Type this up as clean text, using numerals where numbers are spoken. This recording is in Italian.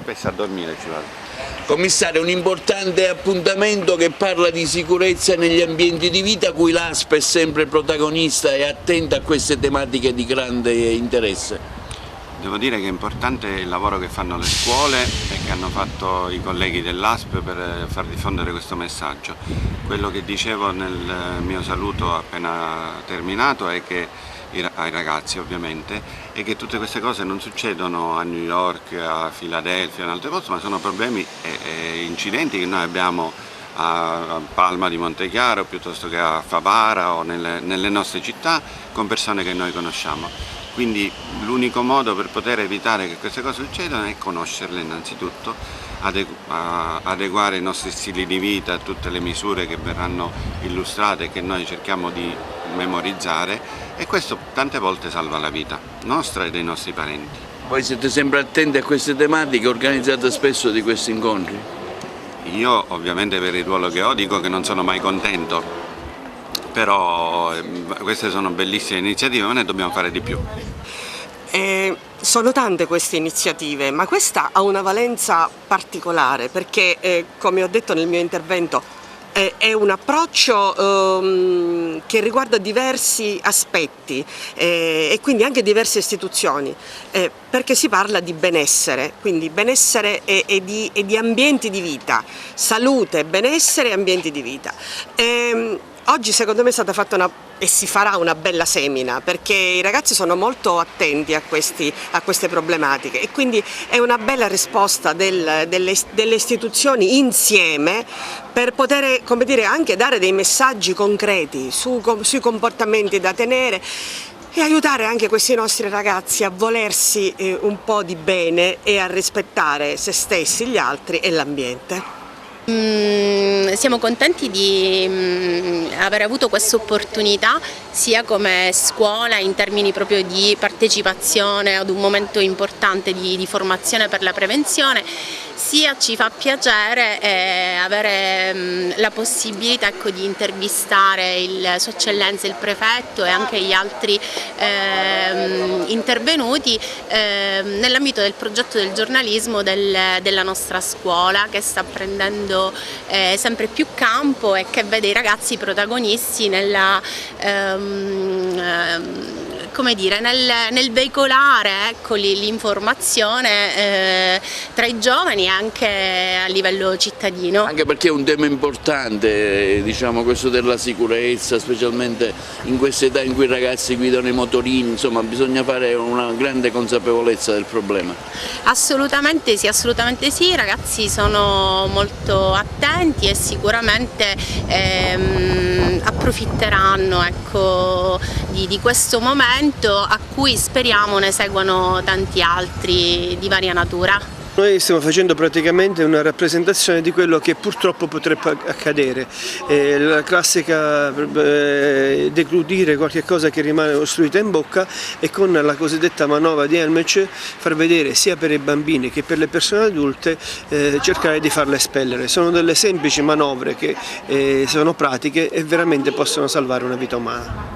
spesso a dormire ci vado. Commissario, un importante appuntamento che parla di sicurezza negli ambienti di vita, cui l'ASP è sempre protagonista e attenta a queste tematiche di grande interesse. Devo dire che è importante il lavoro che fanno le scuole e che hanno fatto i colleghi dell'ASP per far diffondere questo messaggio. Quello che dicevo nel mio saluto appena terminato è che ai ragazzi ovviamente, è che tutte queste cose non succedono a New York, a Filadelfia, in altri posti, ma sono problemi e incidenti che noi abbiamo a Palma di Montechiaro piuttosto che a Favara o nelle nostre città con persone che noi conosciamo. Quindi l'unico modo per poter evitare che queste cose succedano è conoscerle innanzitutto, adeguare i nostri stili di vita a tutte le misure che verranno illustrate e che noi cerchiamo di memorizzare, e questo tante volte salva la vita nostra e dei nostri parenti. Voi siete sempre attenti a queste tematiche, organizzate spesso di questi incontri? Io ovviamente per il ruolo che ho dico che non sono mai contento, però queste sono bellissime iniziative, ma ne dobbiamo fare di più. Sono tante queste iniziative, ma questa ha una valenza particolare perché, come ho detto nel mio intervento, è un approccio che riguarda diversi aspetti e quindi anche diverse istituzioni, perché si parla di benessere, quindi benessere e di ambienti di vita, salute, benessere e ambienti di vita. Oggi secondo me è stata fatta e si farà una bella semina, perché i ragazzi sono molto attenti a queste problematiche e quindi è una bella risposta delle istituzioni insieme per poter, come dire, anche dare dei messaggi concreti sui comportamenti da tenere e aiutare anche questi nostri ragazzi a volersi un po' di bene e a rispettare se stessi, gli altri e l'ambiente. Siamo contenti di aver avuto questa opportunità sia come scuola in termini proprio di partecipazione ad un momento importante di formazione per la prevenzione, sia ci fa piacere avere la possibilità di intervistare Sua Eccellenza il Prefetto e anche gli altri intervenuti nell'ambito del progetto del giornalismo della nostra scuola, che sta prendendo sempre più campo e che vede i ragazzi protagonisti nel veicolare l'informazione tra i giovani anche a livello cittadino. Anche perché è un tema importante, diciamo, questo della sicurezza, specialmente in questa età in cui i ragazzi guidano i motorini, insomma bisogna fare una grande consapevolezza del problema. Assolutamente sì, i ragazzi sono molto attenti e sicuramente approfitteranno di questo momento, a cui speriamo ne seguano tanti altri di varia natura. Noi stiamo facendo praticamente una rappresentazione di quello che purtroppo potrebbe accadere, la classica deglutire qualche cosa che rimane ostruita in bocca e con la cosiddetta manovra di Helmich far vedere sia per i bambini che per le persone adulte cercare di farle espellere. Sono delle semplici manovre che sono pratiche e veramente possono salvare una vita umana.